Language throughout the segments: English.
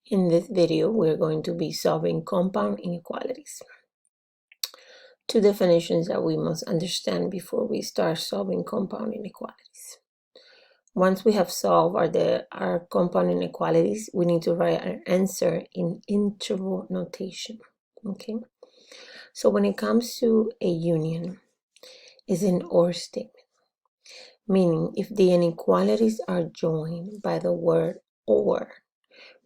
In this video, we're going to be solving compound inequalities. Two definitions that we must understand before we start solving compound inequalities. Once we have solved our compound inequalities, we need to write our answer in interval notation. Okay. So when it comes to a union, it's an or statement, meaning if the inequalities are joined by the word or,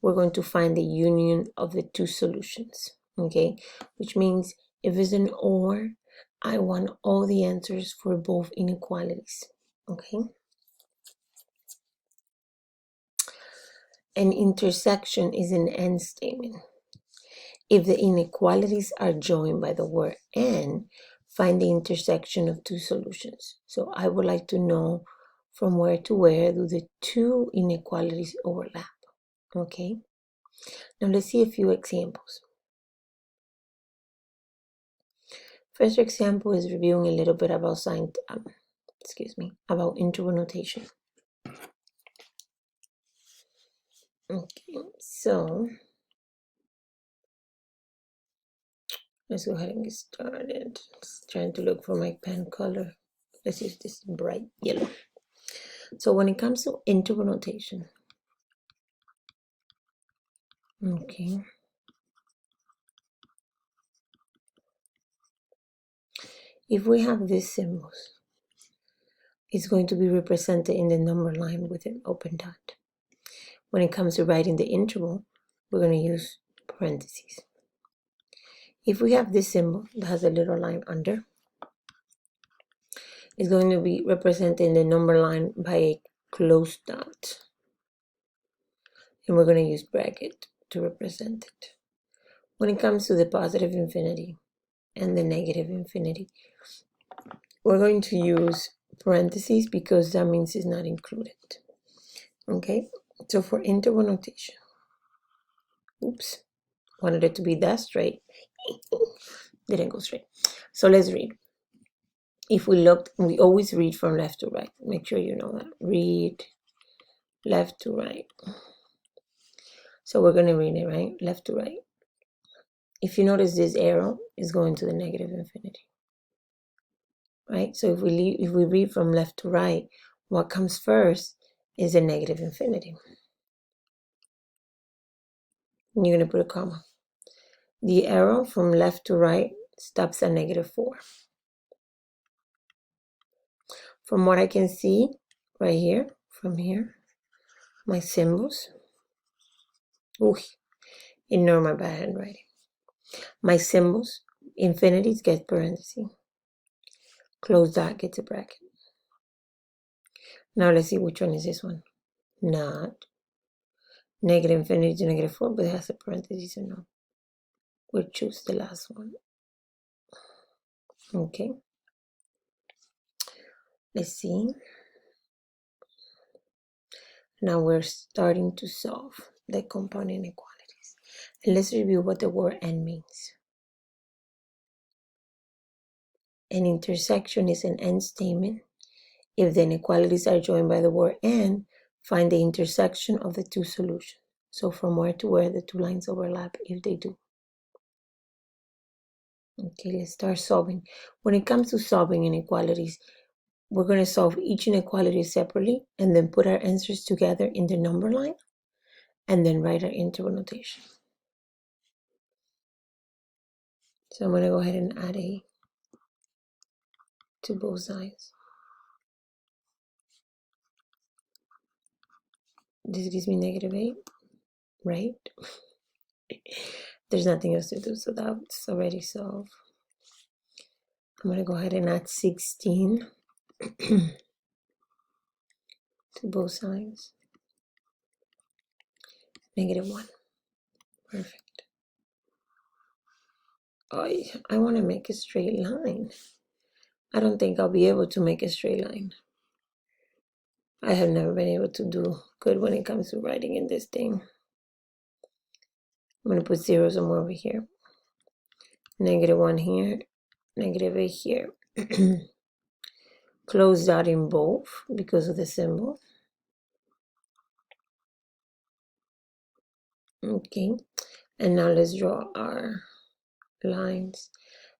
we're going to find the union of the two solutions, okay? Which means if it's an or, I want all the answers for both inequalities, okay? An intersection is an and statement. If the inequalities are joined by the word and, find the intersection of two solutions. So I would like to know from where to where do the two inequalities overlap, okay? Now let's see a few examples. First example is reviewing a little bit about about interval notation. Okay, so let's go ahead and get started. Just trying to look for my pen color. Let's use this bright yellow. So when it comes to interval notation, okay, if we have these symbols, it's going to be represented in the number line with an open dot. When it comes to writing the interval, we're going to use parentheses. If we have this symbol that has a little line under, it's going to be represented in the number line by a closed dot. And we're going to use bracket to represent it. When it comes to the positive infinity and the negative infinity, we're going to use parentheses because that means it's not included. Okay, so for interval notation, oops, wanted it to be that straight. Didn't go straight. So let's read. If we looked, we always read from left to right. Make sure you know that. Read left to right. So we're going to read it, right? Left to right. If you notice, this arrow is going to the negative infinity, right? So if we read from left to right, what comes first is a negative infinity. And you're going to put a comma. The arrow from left to right stops at -4. From what I can see right here, from here, my symbols, ignore my bad handwriting. My symbols, infinities get parentheses. Close dot gets a bracket. Now let's see which one is this one. Not. Negative infinity to -4, but it has a parentheses or no. We'll choose the last one. Okay. Let's see. Now we're starting to solve the compound inequalities. And let's review what the word and means. An intersection is an and statement. If the inequalities are joined by the word and, find the intersection of the two solutions. So from where to where the two lines overlap if they do. Okay, let's start solving. When it comes to solving inequalities, we're going to solve each inequality separately and then put our answers together in the number line and then write our interval notation. So I'm going to go ahead and add a to both sides. This gives me -8, right? There's nothing else to do, so that's already solved. I'm going to go ahead and add 16 to both sides. -1. Perfect. I want to make a straight line. I don't think I'll be able to make a straight line. I have never been able to do good when it comes to writing in this thing. I'm going to put 0 somewhere over here. -1 here. -8 here. Close dot in both because of the symbol. Okay, and now let's draw our lines.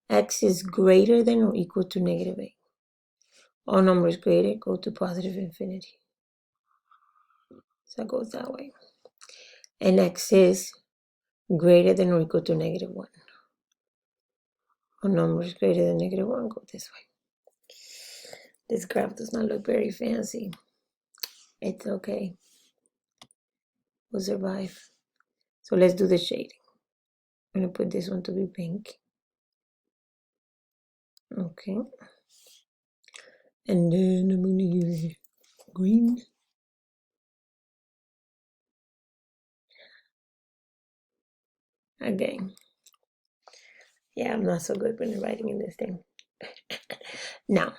X is greater than or equal to negative 8. All numbers greater go to positive infinity. So it goes that way. And X is greater than or equal to negative 1. All numbers greater than negative 1 go this way. This graph does not look very fancy. It's okay. We'll survive. So let's do the shading. I'm going to put this one to be pink. Okay. And then I'm going to use green. Again. Yeah, I'm not so good when writing in this thing. Now,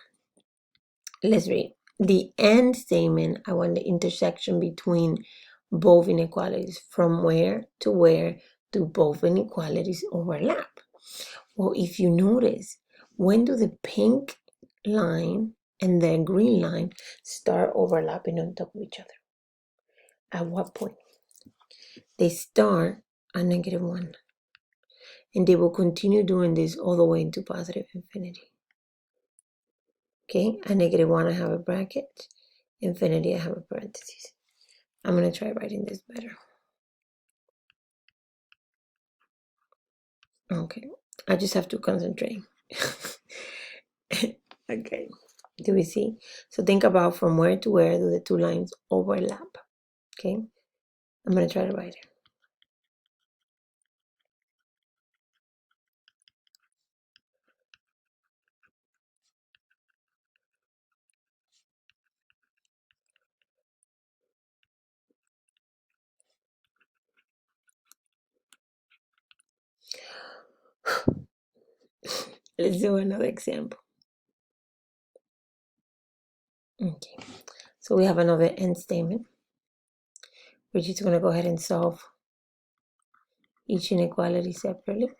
let's read. The end statement, I want the intersection between both inequalities. From where do both inequalities overlap? Well, if you notice, when do the pink line and the green line start overlapping on top of each other? At what point? They start at negative 1. And they will continue doing this all the way into positive infinity. Okay, at negative 1 I have a bracket, infinity I have a parentheses. I'm going to try writing this better. Okay, I just have to concentrate. Okay, do we see? So think about from where to where do the two lines overlap. Okay, I'm going to try to write it. Let's do another example. Okay, so we have another end statement. We're just going to go ahead and solve each inequality separately.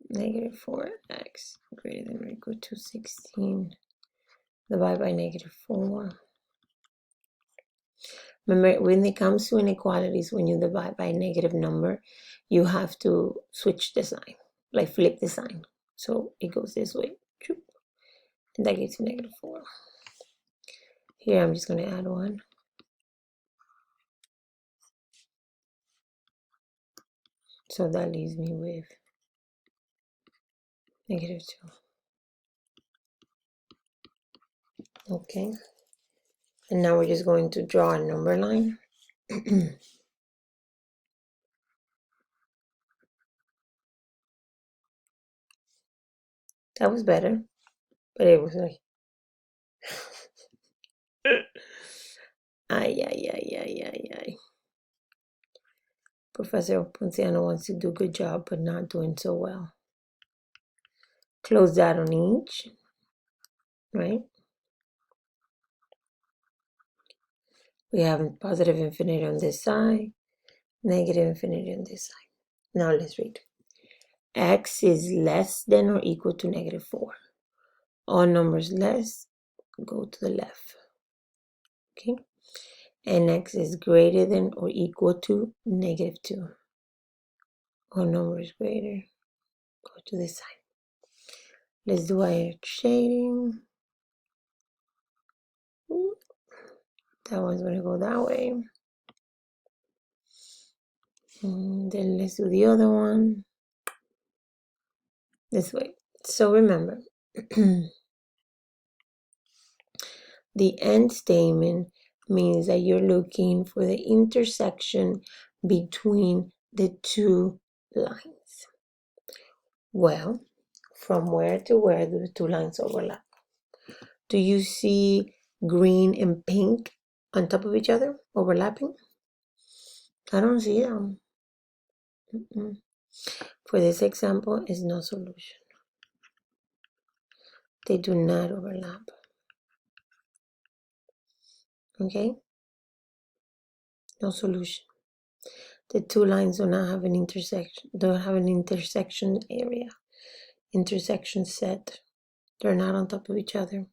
Negative 4x greater than or equal to 16 divided by negative 4. Remember, when it comes to inequalities, when you divide by a negative number, you have to switch the sign, like flip the sign. So it goes this way, and that gives you negative 4. Here I'm just going to add 1. So that leaves me with negative 2. Okay. And now we're just going to draw a number line. That was better, but it was like, ay, ay, ay, ay, ay, ay. Professor Ponciano wants to do a good job, but not doing so well. Close that on each, right? We have positive infinity on this side, negative infinity on this side. Now let's read. X is less than or equal to negative 4. All numbers less go to the left. Okay? And X is greater than or equal to negative 2. All numbers greater go to this side. Let's do our shading. That one's going to go that way. And then let's do the other one this way. So remember, the end statement means that you're looking for the intersection between the two lines. Well, from where to where do the two lines overlap? Do you see green and pink on top of each other overlapping? I don't see them. For this example, is no solution. They do not overlap. Okay? No solution. The two lines do not have an intersection, don't have an intersection area, intersection set. They're not on top of each other,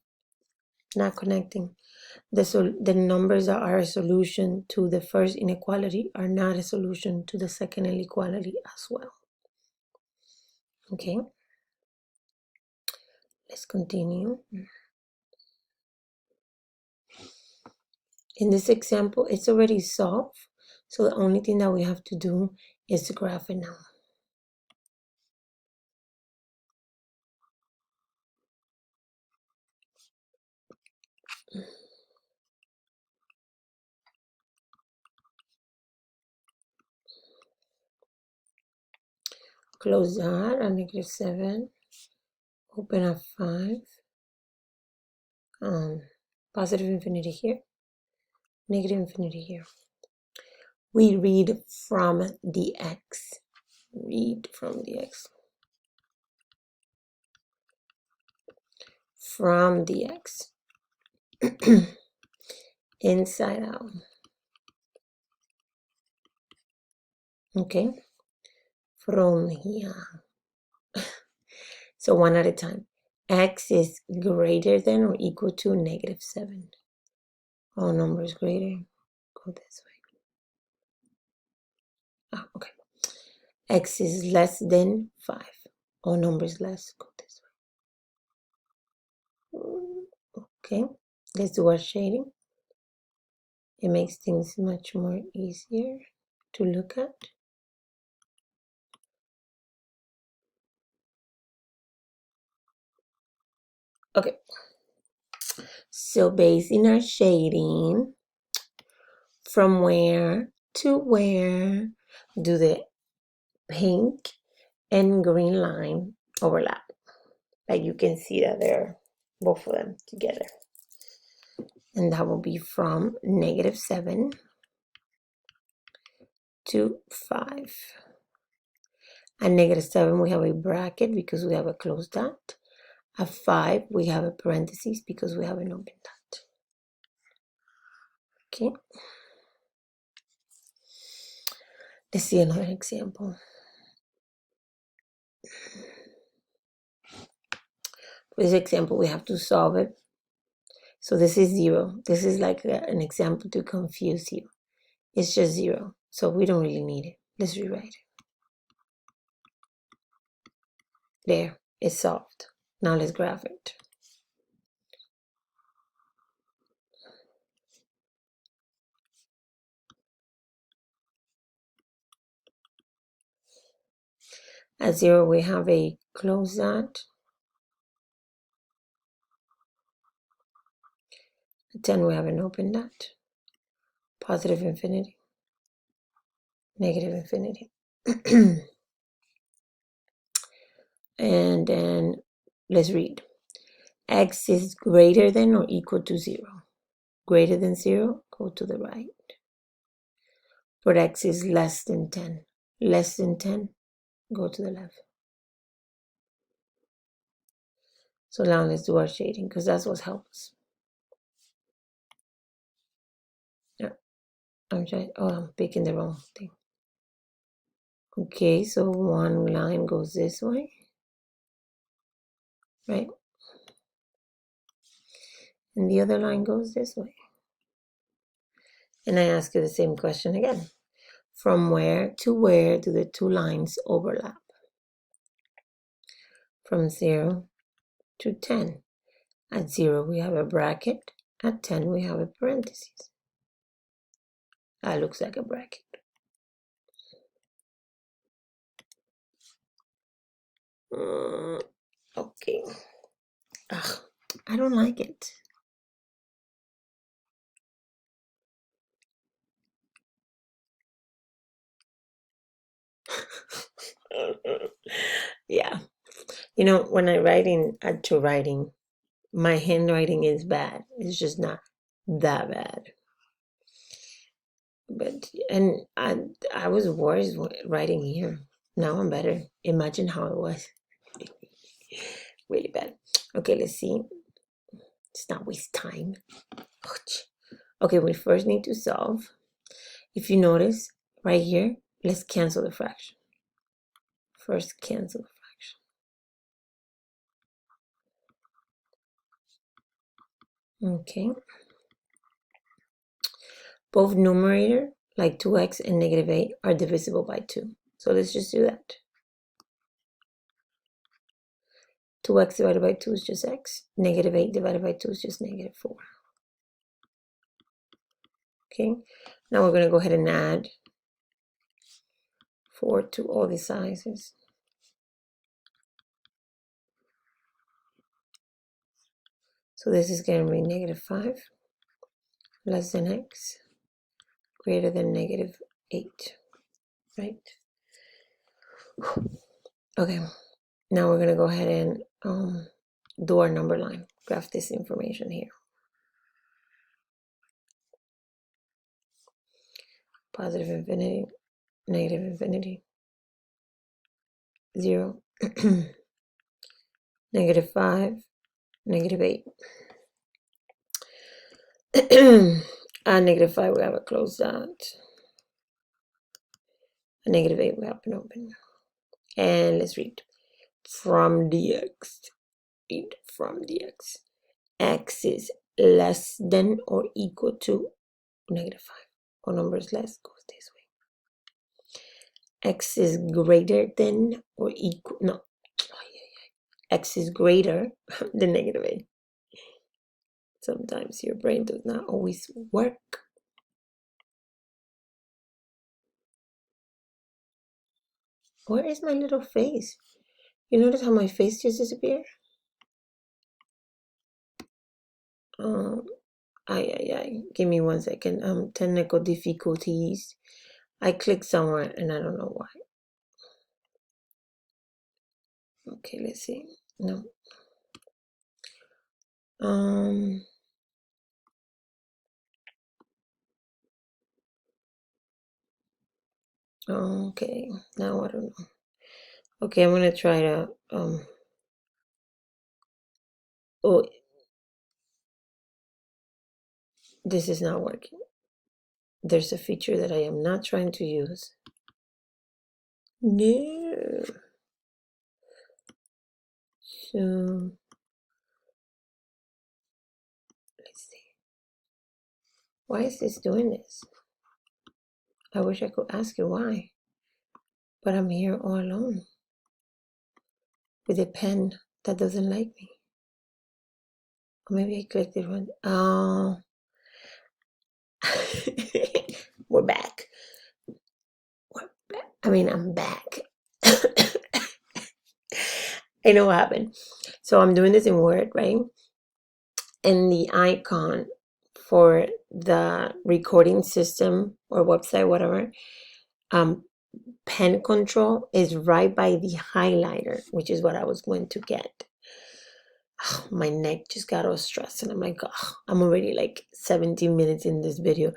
not connecting. The numbers that are a solution to the first inequality are not a solution to the second inequality as well. Okay, let's continue. In this example, it's already solved, so the only thing that we have to do is to graph it now. Close that at -7, open at 5, positive infinity here, negative infinity here. We read from the x. Read from the x. From the x. Inside out. Okay. From here. So one at a time. X is greater than or equal to -7. All numbers greater. Go this way. Okay. X is less than 5. All numbers less. Go this way. Okay. Let's do our shading. It makes things much more easier to look at. Okay. So basing our shading, from where to where do the pink and green line overlap? Like you can see that they're both of them together. And that will be from -7 to 5. At -7, we have a bracket because we have a closed dot. At 5, we have a parenthesis because we have an open dot. Okay. Let's see another example. For this example, we have to solve it. So this is 0. This is like an example to confuse you. It's just 0. So we don't really need it. Let's rewrite it. There, it's solved. Now let's graph it. At 0, we have a closed dot. At 10, we have an open dot. Positive infinity. Negative infinity. And then let's read. X is greater than or equal to 0. Greater than 0, go to the right. But X is less than 10. Less than 10, go to the left. So now let's do our shading because that's what helps. Yeah, I'm picking the wrong thing. Okay, so one line goes this way, right? And the other line goes this way. And I ask you the same question again. From where to where do the two lines overlap? From 0 to 10. At 0, we have a bracket. At 10, we have a parenthesis. That looks like a bracket. Okay. Ugh, I don't like it. Yeah. You know, when I write in to writing, my handwriting is bad. It's just not that bad. But I was worse writing here. Now I'm better. Imagine how it was. Really bad. Okay, let's see. Let's not waste time. Okay, we first need to solve. If you notice right here, let's cancel the fraction. First, cancel the fraction. Okay. both numerator, like 2x and negative 8, are divisible by 2. So let's just do that. 2x divided by 2 is just x. Negative 8 divided by 2 is just negative 4. Okay, now we're going to go ahead and add 4 to all the sizes. So this is going to be negative 5 less than x greater than negative 8, right? Okay, now we're going to go ahead and do our number line, graph this information here. Positive infinity, negative infinity, 0, negative 5, negative 8. At negative 5, we have a closed dot. At negative 8, we have an open. And let's read. From dx, read from dx. X is less than or equal to negative 5. All numbers less goes this way. X is greater than or equal, no. X is greater than negative 8. Sometimes your brain does not always work. Where is my little face? You notice how my face just disappeared? Give me 1 second. Technical difficulties. I clicked somewhere and I don't know why. Okay, let's see. No. Okay, now I don't know. Okay, I'm gonna try to oh, this is not working. There's a feature that I am not trying to use. No. So let's see. Why is this doing this? I wish I could ask you why. But I'm here all alone with a pen that doesn't like me. Or maybe I clicked it wrong. Oh. We're back. I'm back. I know what happened. So I'm doing this in Word, right? And the icon for the recording system or website, whatever, pen control is right by the highlighter, which is what I was going to get. Oh, my neck just got all stressed and I'm like, oh, I'm already like 17 minutes in this video.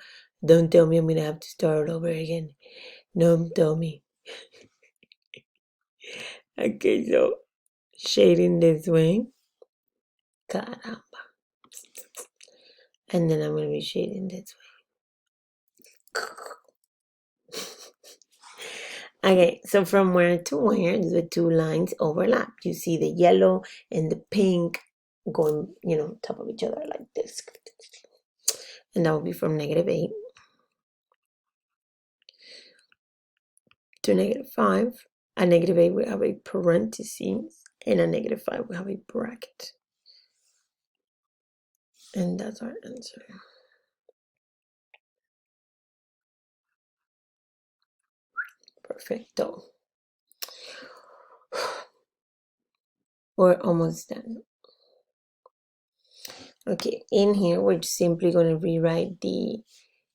Don't tell me I'm gonna have to start over again. No, tell me. Okay, so shading this way. Caramba. And then I'm gonna be shading this way. Okay, so from where to where the two lines overlap. You see the yellow and the pink going, top of each other like this. And that will be from negative 8 to negative 5. At negative 8, we have a parenthesis, and at negative 5, we have a bracket. And that's our answer. Perfecto. We're almost done. Okay, in here, we're simply going to rewrite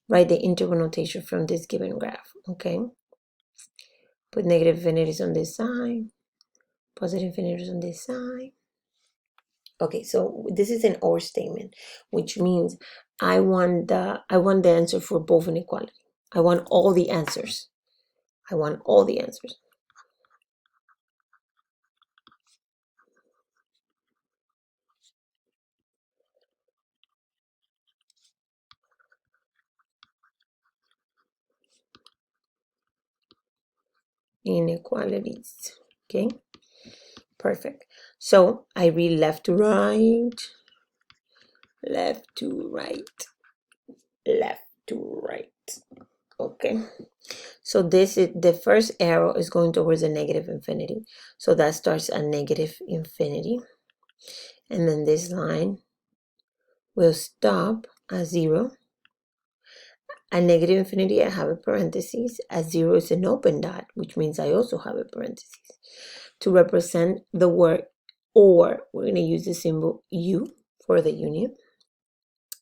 write the integral notation from this given graph, okay? Put negative infinities on this side, positive infinities on this side. Okay, so this is an OR statement, which means I want the answer for both inequality. I want all the answers. I want all the answers. Inequalities. Okay, perfect. So I read left to right, left to right, left to right. Okay, so this is the first arrow is going towards a negative infinity, so that starts at negative infinity, and then this line will stop at 0. At negative infinity, I have a parenthesis. At 0 is an open dot, which means I also have a parenthesis. To represent the word or, we're going to use the symbol U for the union.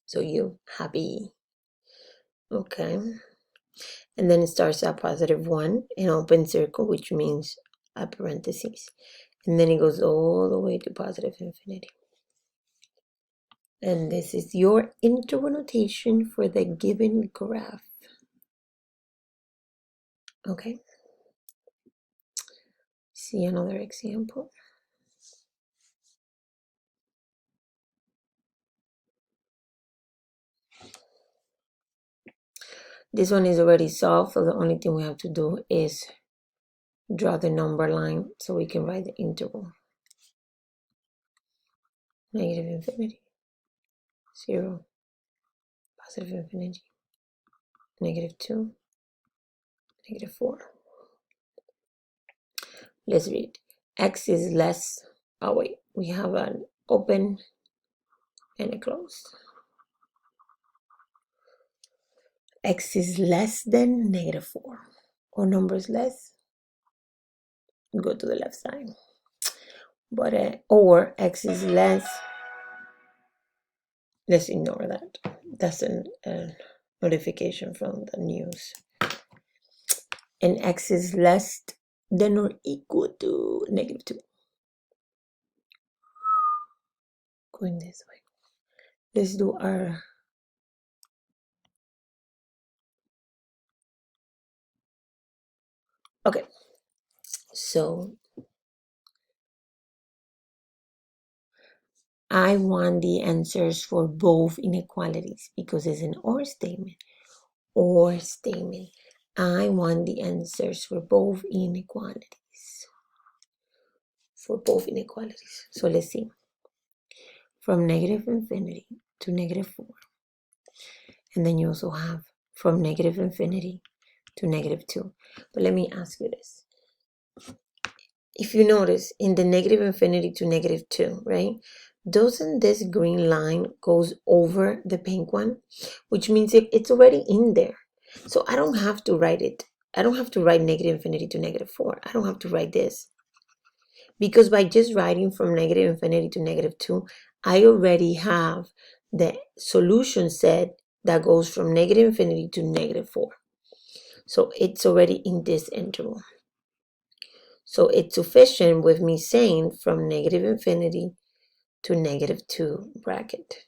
So U, happy. Okay. And then it starts at +1, an open circle, which means a parenthesis. And then it goes all the way to positive infinity. And this is your interval notation for the given graph. Okay. See another example. This one is already solved, so the only thing we have to do is draw the number line so we can write the interval. Negative infinity, 0, positive infinity, -2, -4. Let's read. X is less, oh wait, we have an open and a closed. X is less than -4. Or numbers less, go to the left side. But or X is less, let's ignore that. That's a notification from the news. And X is less than or equal to -2. Going this way. Let's do our okay. So I want the answers for both inequalities because it's an or statement. Or statement. I want the answers for both inequalities. For both inequalities. So let's see. From negative infinity to -4. And then you also have from negative infinity to -2. But let me ask you this. If you notice in the negative infinity to -2, right? Doesn't this green line goes over the pink one? Which means it's already in there. So I don't have to write it. I don't have to write negative infinity to -4. I don't have to write this. Because by just writing from negative infinity to -2, I already have the solution set that goes from negative infinity to -4. So it's already in this interval. So it's sufficient with me saying from negative infinity to -2 bracket.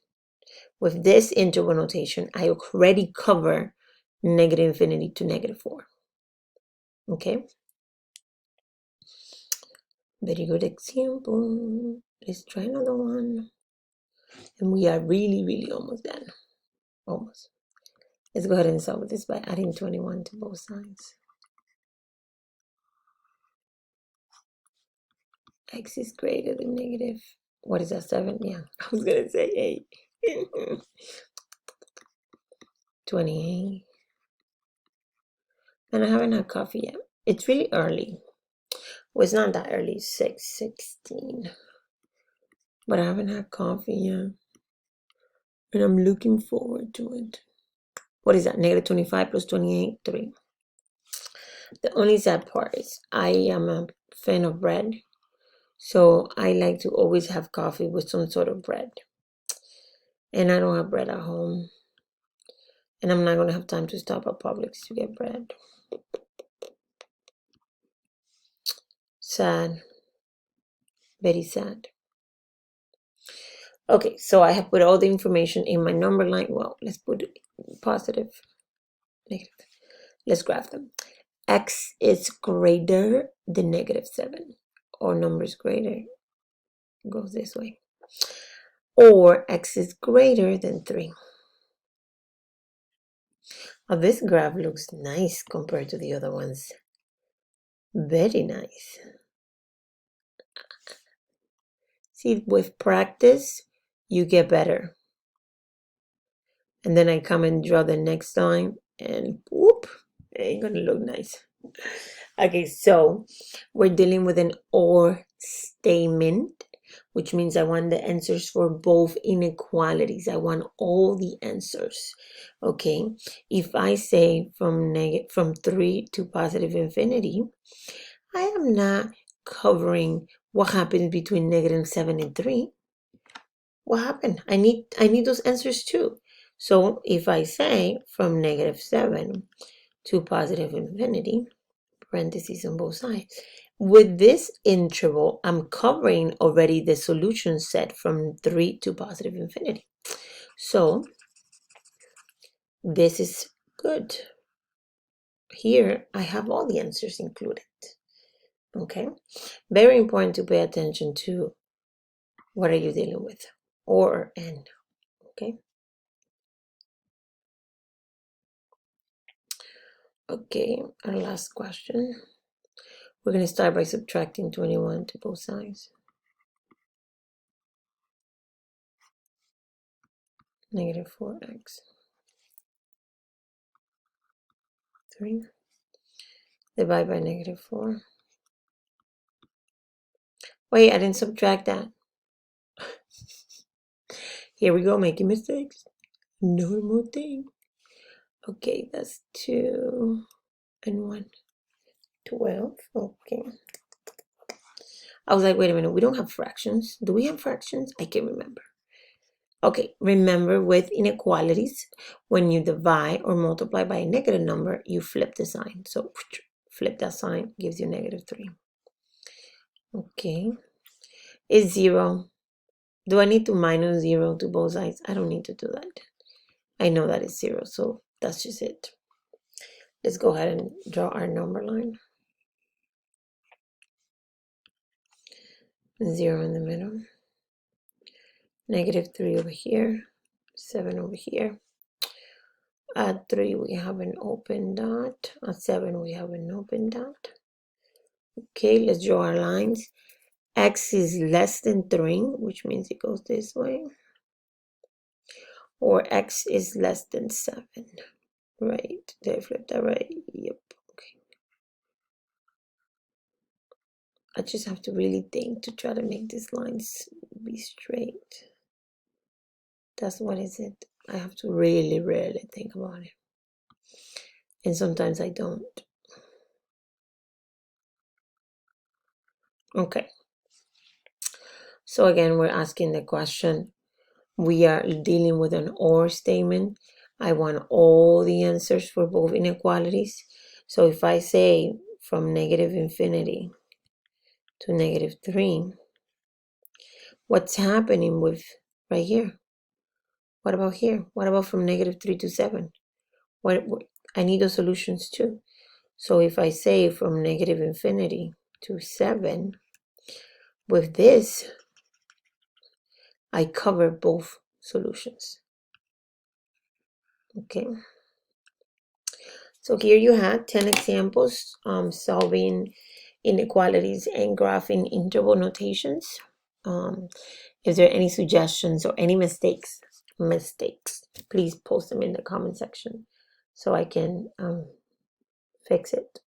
With this interval notation, I already cover negative infinity to -4. Okay? Very good example. Let's try another one. And we are really, really almost done. Almost. Let's go ahead and solve this by adding 21 to both sides. X is greater than negative. What is that, 7? Yeah, I was going to say 8. 28. And I haven't had coffee yet. It's really early. Well, it's not that early. 6:16. But I haven't had coffee yet. And I'm looking forward to it. What is that? -25 plus 28, 3. The only sad part is I am a fan of bread. So I like to always have coffee with some sort of bread. And I don't have bread at home. And I'm not going to have time to stop at Publix to get bread. Sad. Very sad. Okay, so I have put all the information in my number line. Well, let's put positive, negative. Let's graph them. X is greater than -7. Or numbers greater goes this way. Or X is greater than 3. Now this graph looks nice compared to the other ones. Very nice. See, with practice, you get better. and then I come and draw the next line, and whoop, it ain't gonna look nice. Okay, so we're dealing with an or statement, which means I want the answers for both inequalities. I want all the answers. Okay, if I say from 3 to positive infinity, I am not covering what happens between -7 and 3. What happened? I need those answers too. So if I say from -7 to positive infinity, parentheses on both sides, with this interval, I'm covering already the solution set from 3 to positive infinity. So this is good. Here I have all the answers included. Okay, very important to pay attention to what are you dealing with, or and. Okay. Okay, our last question. We're going to start by subtracting 21 to both sides. -4x. 3. Divide by -4. Wait, I didn't subtract that. Here we go, making mistakes. Normal thing. Okay, that's 2 and 1. 12. Okay. I was like, wait a minute, we don't have fractions. Do we have fractions? I can't remember. Okay, remember with inequalities, when you divide or multiply by a negative number, you flip the sign. So flip that sign, gives you -3. Okay, is 0. Do I need to minus 0 to both sides? I don't need to do that. I know that it's 0, so that's just it. Let's go ahead and draw our number line. 0 in the middle. -3 over here. 7 over here. At 3 we have an open dot. At 7 we have an open dot. Okay, let's draw our lines. X is less than 3, which means it goes this way. Or X is less than 7. Right, did I flip that right? Yep, okay. I just have to really think to try to make these lines be straight. That's what is it. I have to really, really think about it. And sometimes I don't. Okay. So again, we're asking the question. We are dealing with an or statement. I want all the answers for both inequalities. So if I say from -infinity to -3, what's happening with right here? What about here? What about from -3 to 7? What I need those solutions too. So if I say from -infinity to 7, with this, I cover both solutions. Okay. So here you have 10 examples solving inequalities and graphing interval notations. If there are any suggestions or any mistakes, please post them in the comment section so I can fix it.